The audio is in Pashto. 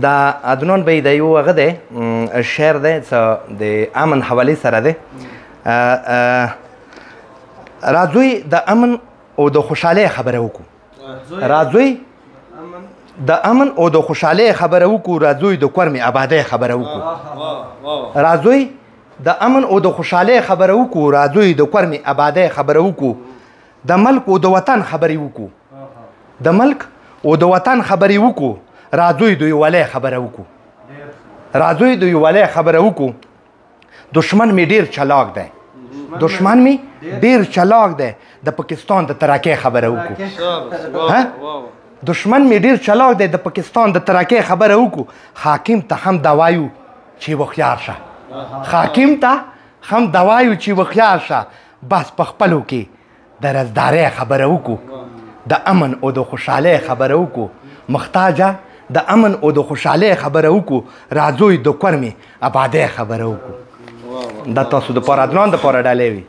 دا عدنان بھائی دا یو هغه دی شعر دی څه د امن حوالې سره دی. راځئ د امن او د خوشحالۍ خبره وکړو. راځئ د امن او د خوشحالۍ خبره وکړو. راځئ د کورمې آبادۍ خبره وکړو. راځئ د امن او د خوشحالۍ خبره وکړو. راځئ د کورمې آبادۍ خبره وکړو. د ملک او د وطن خبرې وکړو. د ملک او د وطن خبرې وکړو. راځئ د یووالۍ خبره وکړو. راځئ د یووالۍ خبره وکړو. دشمن مې ډېر چلاک دی. دشمن مې ډېر چلاک دی. د پاکستان د ترقۍ خبره وکړو. دشمن مې ډېر چلاک دی. د پاکستان د ترقۍ خبره وکړو. حاکم ته هم دا وایو چې هوښیار شه. حاکم ته هم دا وایو چې هوښیار شه. بس په خپلو کې د رزدارۍ خبره وکړو. د امن او د خوشحالۍ خبره وکړو. محتاجه د امن او د خوشحالۍ خبره وکړو. راځئ د کورمې آبادۍ خبره وکړو. دا تاسو د پاره عدنان د پاره ډالۍ وي.